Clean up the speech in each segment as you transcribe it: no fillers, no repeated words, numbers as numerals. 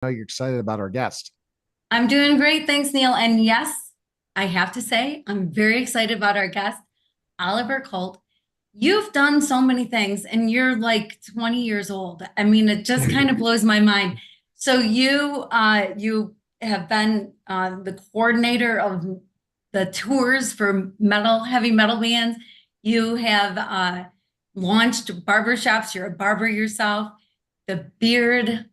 know you're excited about our guest. I'm doing great. Thanks, Neil. And yes, I have to say, I'm very excited about our guest, Oliver Colt. You've done so many things and you're like 20 years old. I mean, it just kind of blows my mind. So you have been the coordinator of the tours for heavy metal bands. You have launched barbershops. You're a barber yourself. The beard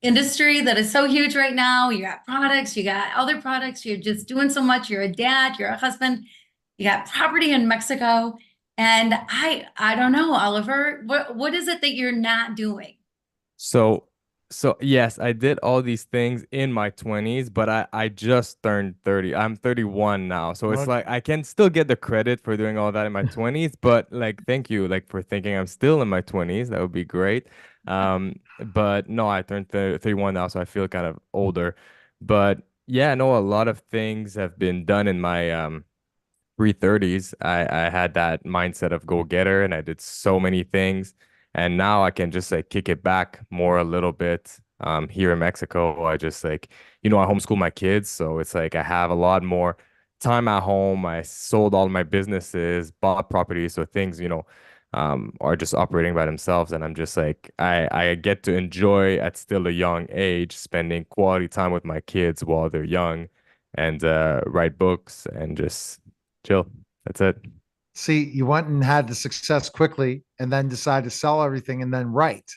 industry that is so huge right now. You got products, you got other products. You're just doing so much. You're a dad, you're a husband. You got property in Mexico. And I don't know, Oliver, what is it that you're not doing? So, so yes, I did all these things in my 20s, but I just turned 30. I'm 31 now. So it's Okay. like I can still get the credit for doing all that in my 20s, but like thank you like for thinking I'm still in my 20s. That would be great. But no, I turned 31 now, so I feel kind of older. But yeah, no, a lot of things have been done in my pre-30s. I had that mindset of go-getter and I did so many things. And now I can just like kick it back more a little bit. Here in Mexico, I just like, I homeschool my kids. So it's like I have a lot more time at home. I sold all my businesses, bought properties. So things, are just operating by themselves. And I'm just like, I get to enjoy at still a young age, spending quality time with my kids while they're young and write books and just chill. That's it. See, you went and had the success quickly and then decided to sell everything and then write.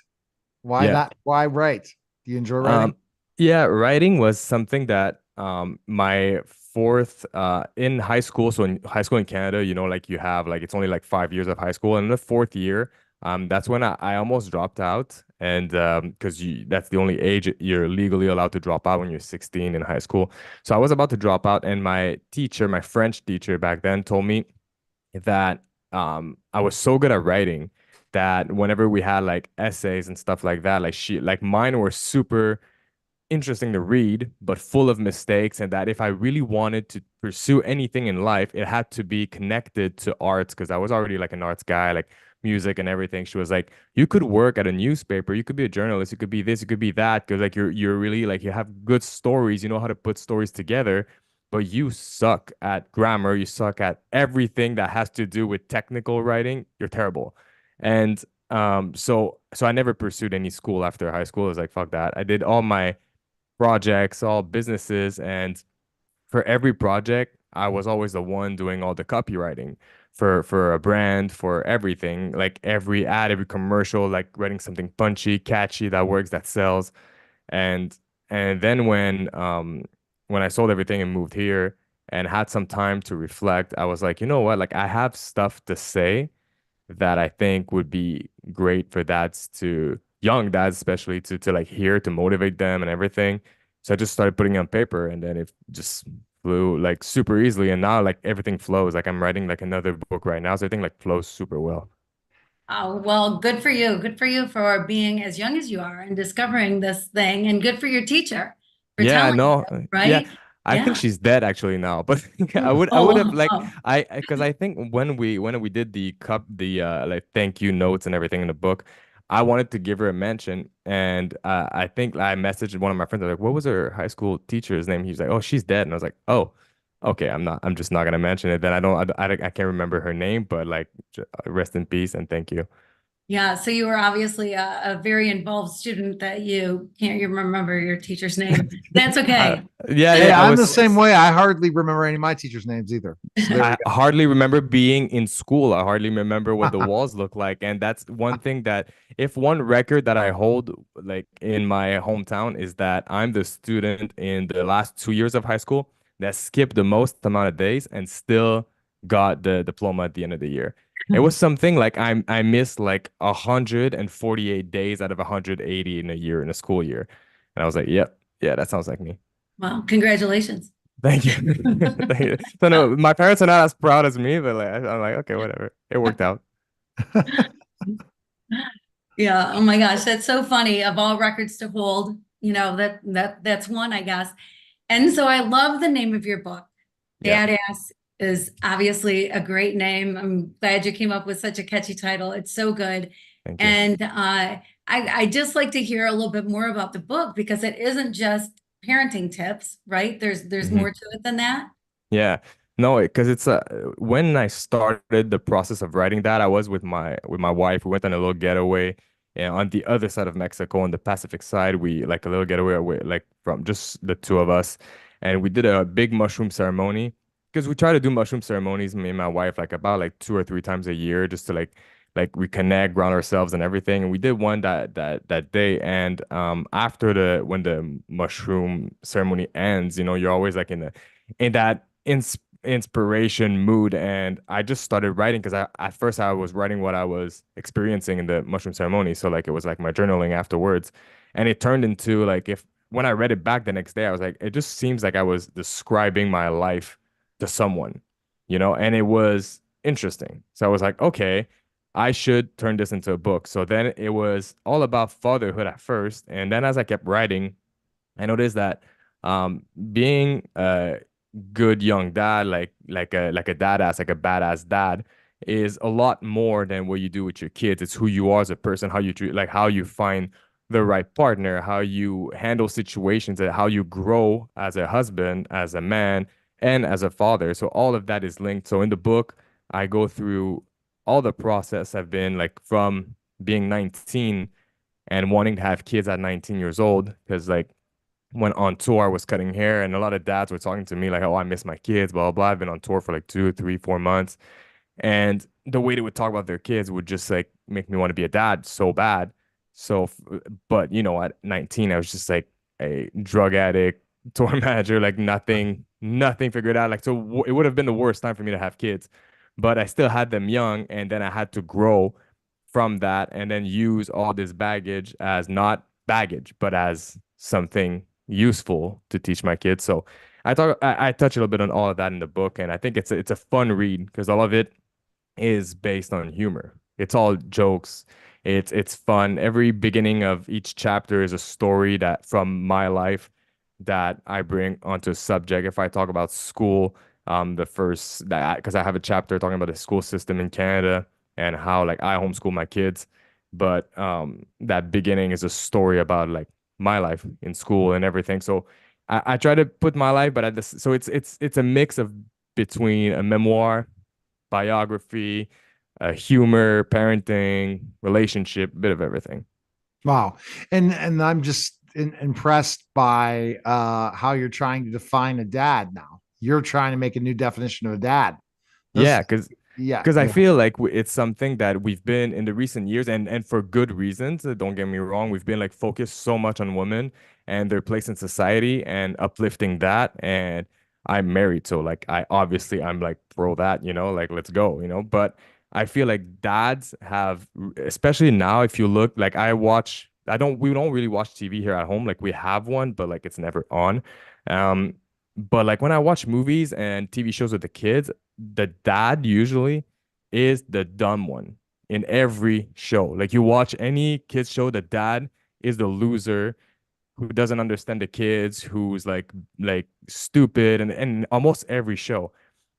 Why Yeah. not? Why write? Do you enjoy writing? Um, yeah, writing was something that my fourth in high school, so in high school in Canada, like you have like it's only like 5 years of high school. And in the fourth year, that's when I almost dropped out. And because that's the only age you're legally allowed to drop out when you're 16 in high school. So I was about to drop out, and my teacher, my French teacher back then, told me that I was so good at writing that whenever we had like essays and stuff like that, like mine were super interesting to read, but full of mistakes, and that if I really wanted to pursue anything in life, it had to be connected to arts because I was already like an arts guy, like music and everything. She was like, you could work at a newspaper, you could be a journalist, you could be this, you could be that, because like you're really like you have good stories, you know how to put stories together, but you suck at grammar, you suck at everything that has to do with technical writing, you're terrible. And so I never pursued any school after high school. I was like, fuck that. I did all my projects, all businesses, and for every project, I was always the one doing all the copywriting for a brand, for everything, like every ad, every commercial, like writing something punchy, catchy that works, that sells. And and then when I sold everything and moved here and had some time to reflect, I was like, you know what? Like I have stuff to say that I think would be great for dads to young dads especially to like hear to motivate them and everything. So I just started putting it on paper and then it just flew like super easily. And now like everything flows. Like I'm writing like another book right now. So everything like flows super well. Oh, well, good for you. Good for you for being as young as you are and discovering this thing. And good for your teacher for Yeah, telling you, no, yeah. right? I think Yeah. she's dead actually now, but I would have Oh, like oh. because I think when we did the like thank you notes and everything in the book, I wanted to give her a mention, and I think I messaged one of my friends. I was like, what was her high school teacher's name? He was like, oh, she's dead, and I was like, oh, okay, I'm just not gonna mention it. Then I can't remember her name, but like rest in peace and thank you. Yeah, so you were obviously a very involved student that you can't even remember your teacher's name. That's Uh, okay. yeah, Hey, yeah, I I'm the was. same way. I hardly remember any of my teachers' names either. So there we I hardly remember being in school. I hardly remember what the go. walls look like. And that's one thing that, if one record that I hold, like in my hometown, is that I'm the student in the last 2 years of high school that skipped the most amount of days and still got the diploma at the end of the year. It was something like I missed like 148 days out of 180 in a year in a school year. And I was like, yep, yeah, that sounds like me. Well, congratulations. Thank you. Thank you. So no, my parents are not as proud as me, but like I'm like, okay, whatever. It worked out. Yeah, oh my gosh, that's so funny. Of all records to hold, that's one, I guess. And so I love the name of your book. Yeah. Badass is obviously a great name. I'm glad you came up with such a catchy title. It's so good. Thank you. And I just like to hear a little bit more about the book because it isn't just parenting tips, right? There's Mhm. more to it than that. Yeah. No, because it's when I started the process of writing that, I was with my wife. We went on a little getaway, and on the other side of Mexico, on the Pacific side, we like a little getaway away, like from just the two of us, and we did a big mushroom ceremony because we try to do mushroom ceremonies, me and my wife, like about like 2 or 3 times a year, just to like reconnect, ground ourselves and everything. And we did one that day, and after the when the mushroom ceremony ends, you're always like in that inspiration mood, and I just started writing because I at first I was writing what I was experiencing in the mushroom ceremony, so like it was like my journaling afterwards, and it turned into like if when I read it back the next day I was like it just seems like I was describing my life to someone, and it was interesting, so I was like, okay, I should turn this into a book. So then it was all about fatherhood at first, and then as I kept writing I noticed that being a good young dad, like a dad like a badass dad, is a lot more than what you do with your kids. It's who you are as a person, how you treat, like how you find the right partner, how you handle situations, and how you grow as a husband, as a man, and as a father. So all of that is linked. So in the book, I go through all the process I've been like from being 19 and wanting to have kids at 19 years old because like went on tour, was cutting hair, and a lot of dads were talking to me like, "Oh, I miss my kids, blah blah blah." I've been on tour for like 2, 3, 4 months, and the way they would talk about their kids would just like make me want to be a dad so bad. So, but at 19, I was just like a drug addict, tour manager, like nothing figured out. Like, so it would have been the worst time for me to have kids, but I still had them young, and then I had to grow from that, and then use all this baggage as not baggage, but as something useful to teach my kids. So I touch a little bit on all of that in the book, and I think it's a fun read because all of it is based on humor. It's all jokes. It's fun. Every beginning of each chapter is a story that from my life that I bring onto a subject. If I talk about school, the first that because I have a chapter talking about the school system in Canada and how like I homeschool my kids, but that beginning is a story about like my life in school and everything. So I try to put my life, but at this, so it's a mix of between a memoir, biography, humor, parenting, relationship, bit of everything. Wow. And I'm just impressed by how you're trying to define a dad now. You're trying to make a new definition of a dad. Yeah, This, because yeah, because I yeah. feel like it's something that we've been in the recent years, and for good reasons. Don't get me wrong, we've been like focused so much on women and their place in society and uplifting that. And I'm married, so like I'm like pro that, like let's go, But I feel like dads have, especially now, if you look, like we don't really watch TV here at home. Like we have one, but like it's never on. Um, but like when I watch movies and TV shows with the kids, the dad usually is the dumb one in every show. Like you watch any kids show, the dad is the loser who doesn't understand the kids, who's like stupid and almost every show.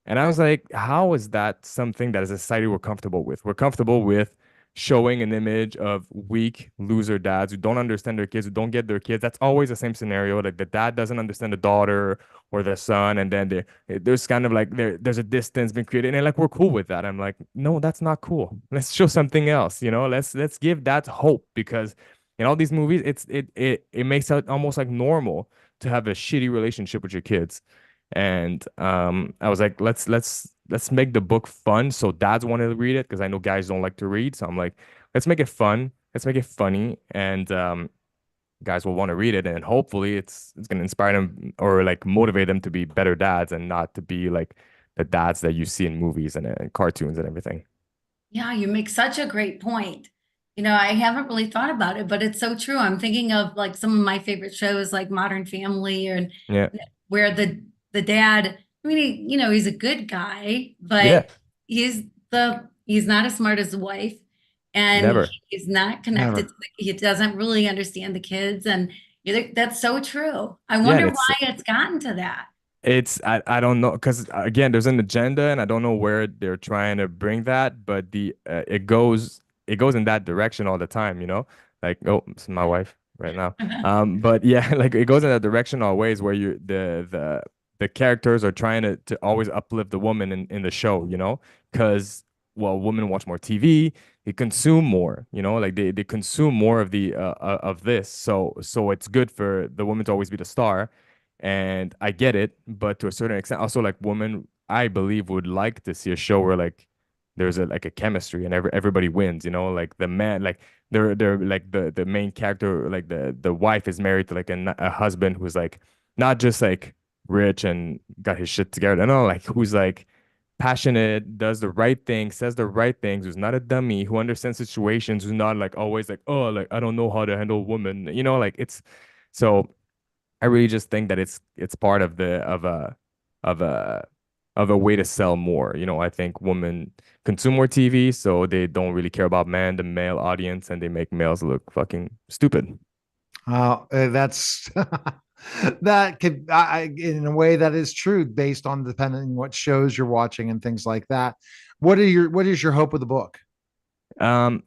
And I was like, how is that something that as a society we're comfortable with? We're comfortable with showing an image of weak loser dads who don't understand their kids, who don't get their kids. That's always the same scenario. Like the dad doesn't understand the daughter or the son, and then there's kind of like there's a distance being created, and like we're cool with that. I'm like, no, that's not cool. Let's show something else. Let's give that hope because in all these movies, it makes it almost like normal to have a shitty relationship with your kids. And I was like, let's make the book fun so dads want to read it because I know guys don't like to read. So I'm like, let's make it fun, let's make it funny, and guys will want to read it, and hopefully it's gonna inspire them or like motivate them to be better dads and not to be like the dads that you see in movies and cartoons and everything. Yeah, you make such a great point. I haven't really thought about it, but it's so true. I'm thinking of like some of my favorite shows like Modern Family and Yeah, where the dad, I mean, he's a good guy, yeah, but he's not as smart as the wife and never. he's not connected Never. to he doesn't really understand the kids and that's so true. I Yeah, and wonder why it's gotten to that. I don't know because again there's an agenda and I don't know where they're trying to bring that, but the it goes in that direction all the time, Like, oh, it's my wife right now. But yeah, like it goes in that direction always where the characters are trying to always uplift the woman in the show, you know, because well, women watch more TV, they consume more, you know, like they consume more of the of this. So it's good for the woman to always be the star. And I get it, but to a certain extent, also like women, I believe would like to see a show where like there's a like a chemistry and everybody wins, you know, like the man, like they're like the main character, like the wife is married to like a husband who's like not just like rich and got his shit together, no, like who's like passionate, does the right thing, says the right things, who's not a dummy, who understands situations, who's not like always like, oh, like I don't know how to handle women, you know, like it's so I really just think that it's part of the of a of a way to sell more. You know, I think women consume more TV, so they don't really care about the male audience, and they make males look fucking stupid. That's that could, in a way, that is true based on depending what shows you're watching and things like that. What is your hope with the book? Um,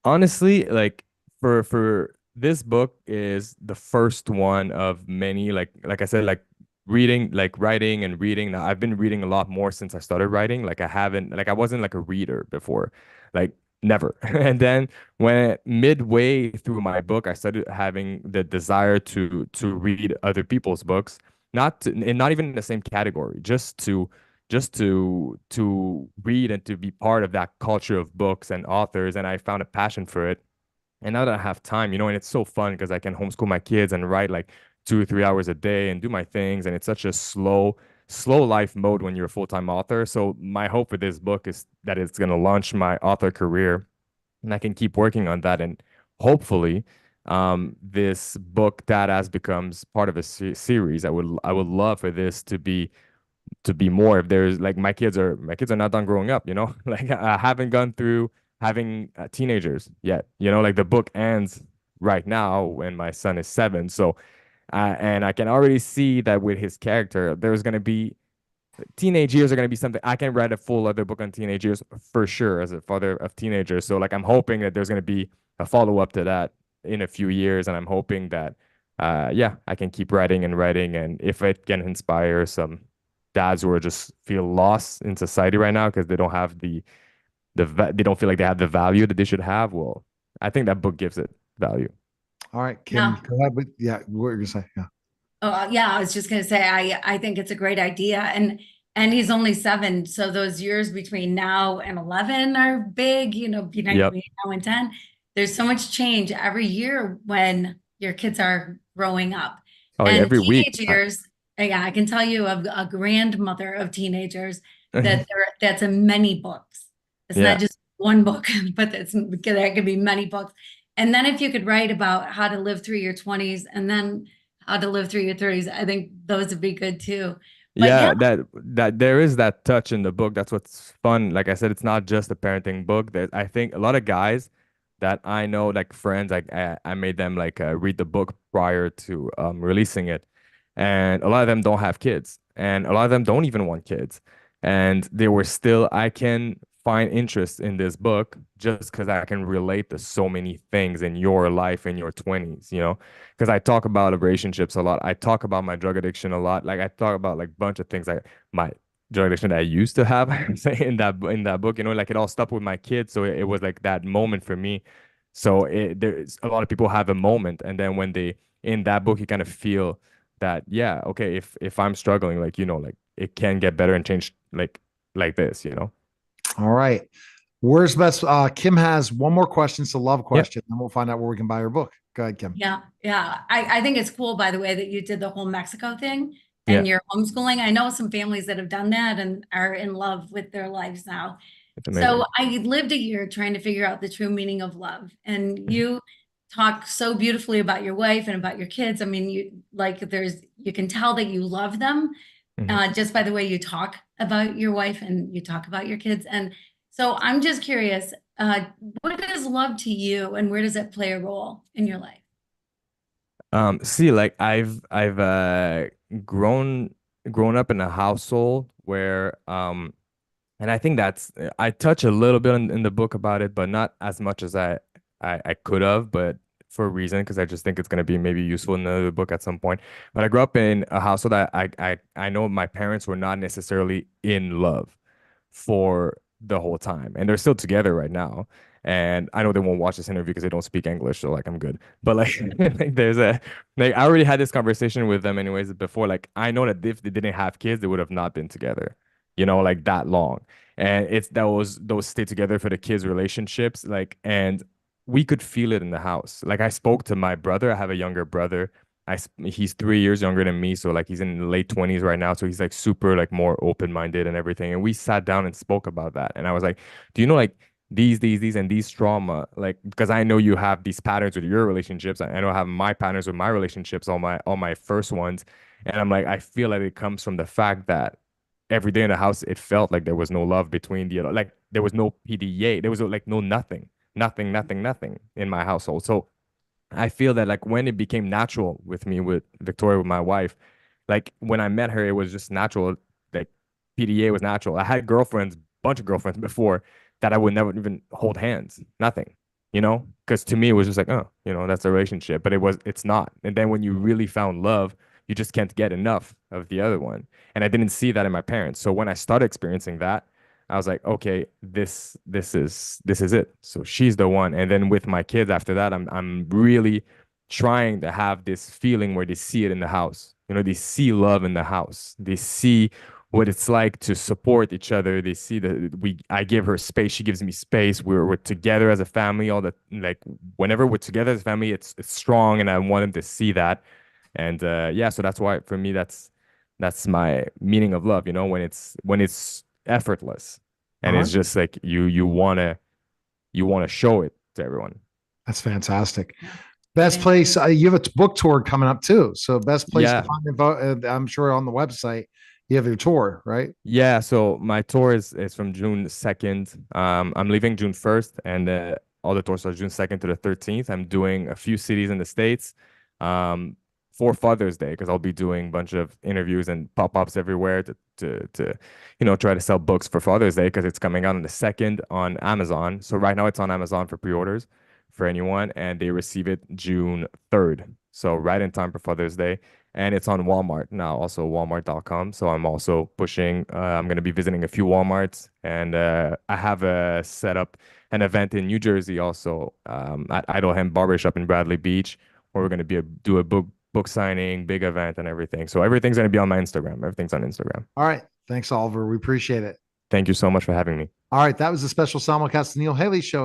Honestly, like for this book is the first one of many, like I said, like reading, like writing and reading. Now I've been reading a lot more since I started writing. Like I haven't, like I wasn't like a reader before, like never. And then when midway through my book, I started having the desire to read other people's books, and not even in the same category, just to read and to be part of that culture of books and authors. And I found a passion for it. And now that I have time, you know, and it's so fun because I can homeschool my kids and write like 2 or 3 hours a day and do my things. And it's such a slow life mode when you're a full-time author. So my hope for this book is that it's going to launch my author career and I can keep working on that. And hopefully, this book that has becomes part of a series. I would love for this to be more. If there's like my kids are not done growing up, you know, like I haven't gone through having teenagers yet, you know, like the book ends right now when my son is 7. So and I can already see that with his character there's going to be teenage years are going to be something. I can write a full other book on teenage years for sure as a father of teenagers. So like I'm hoping that there's going to be a follow-up to that in a few years, and I'm hoping that yeah, I can keep writing and writing, and if it can inspire some dads who are just feel lost in society right now because they don't have they don't feel like they have the value that they should have, well, I think that book gives it value. All right, Kim, Yeah. go ahead with, yeah, what you're gonna say? Yeah. Oh, yeah, I was just gonna say, I think it's a great idea, and he's only 7, so those years between now and 11 are big, you know, Yep. between now and 10. There's so much change every year when your kids are growing up. Oh yeah, And every week. teenage years, yeah, I can tell you of a grandmother of teenagers that that's in many books. It's not Yeah. just one book, but there could be many books. And then if you could write about how to live through your 20s and then how to live through your 30s, I think those would be good too. But yeah, Yeah, that there is that touch in the book. That's what's fun. Like I said, it's not just a parenting book. That I think a lot of guys that I know, like friends, like I made them like read the book prior to releasing it, and a lot of them don't have kids, and a lot of them don't even want kids, and they were still. I can find interest in this book just because I can relate to so many things in your life in your 20s, you know, because I talk about relationships a lot. I talk about my drug addiction a lot. Like I talk about like bunch of things like my drug addiction that I used to have say in that book, you know, like it all stopped with my kids. So it was like that moment for me. So there's a lot of people have a moment, and then when they in that book, you kind of feel that, yeah, okay, if I'm struggling, like, you know, like it can get better and change like this, you know. All right. Where's best? Kim has one more question. It's a love Yeah. question, and we'll find out where we can buy your book. Go ahead, Kim. yeah, yeah. I think it's cool, by the way, that you did the whole Mexico thing Yeah, and you're homeschooling. I know some families that have done that and are in love with their lives now. it's So amazing. I lived a year trying to figure out the true meaning of love. And you talk so beautifully about your wife and about your kids. I mean, you can tell that you love them Mhm. just by the way you talk about your wife and you talk about your kids. And so I'm just curious, what is love to you and where does it play a role in your life? See, like I've grown grown up in a household where and I think I touch a little bit in the book about it, but not as much as I could have. But for a reason because I just think it's going to be maybe useful in the book at some point. But I grew up in a household that I know my parents were not necessarily in love for the whole time, and they're still together right now. And I know they won't watch this interview because they don't speak English, so like I'm good. But like, like there's a like I already had this conversation with them anyways before. Like I know that if they didn't have kids, they would have not been together, like that long. And it's that was those stay together for the kids' relationships, like, and we could feel it in the house. Like I spoke to my brother. I have a younger brother. He's 3 years younger than me, so like he's in the late 20s right now. So he's like super like more open-minded and everything. And we sat down and spoke about that. And I was like, do you know like these and these trauma, like because I know you have these patterns with your relationships. I know I have my patterns with my relationships, all my first ones. And I'm like, I feel like it comes from the fact that every day in the house, it felt like there was no love between the other, like there was no PDA, there was like no nothing, nothing, nothing, nothing in my household. So I feel that like when it became natural with me, with Victoria, with my wife, like when I met her, it was just natural. Like PDA was natural. I had girlfriends, bunch of girlfriends before that I would never even hold hands, nothing, because to me it was just like, oh, that's a relationship, but it's not. And then when you really found love, you just can't get enough of the other one. And I didn't see that in my parents. So when I started experiencing that, I was like, okay, this is it. So she's the one. And then with my kids after that, I'm really trying to have this feeling where they see it in the house. They see love in the house. They see what it's like to support each other. They see that I give her space, she gives me space. We're together as a family. All the like whenever we're together as a family, it's strong, and I want them to see that. And yeah, so that's why for me that's my meaning of love, when it's effortless All and right. it's just like you wanna show it to everyone. That's fantastic. Best Yeah. place, you have a book tour coming up too. So best place to Yeah. find info, I'm sure on the website you have your tour, right? Yeah, so my tour is from June 2nd. I'm leaving June 1st, and all the tours are June 2nd to the 13th. I'm doing a few cities in the States um, for Father's Day because I'll be doing a bunch of interviews and pop-ups everywhere to try to sell books for Father's Day because it's coming out on the 2nd on Amazon. So right now it's on Amazon for pre-orders for anyone, and they receive it June 3rd. So right in time for Father's Day, and it's on Walmart now, also walmart.com. So I'm also pushing. I'm going to be visiting a few Walmarts, and I have set up an event in New Jersey also at Idlehem Barbershop in Bradley Beach, where we're going to do a book signing, big event, and everything. So everything's going to be on my Instagram. Everything's on Instagram. All right. Thanks, Oliver. We appreciate it. Thank you so much for having me. All right. That was a special simulcast of Neil Haley Show.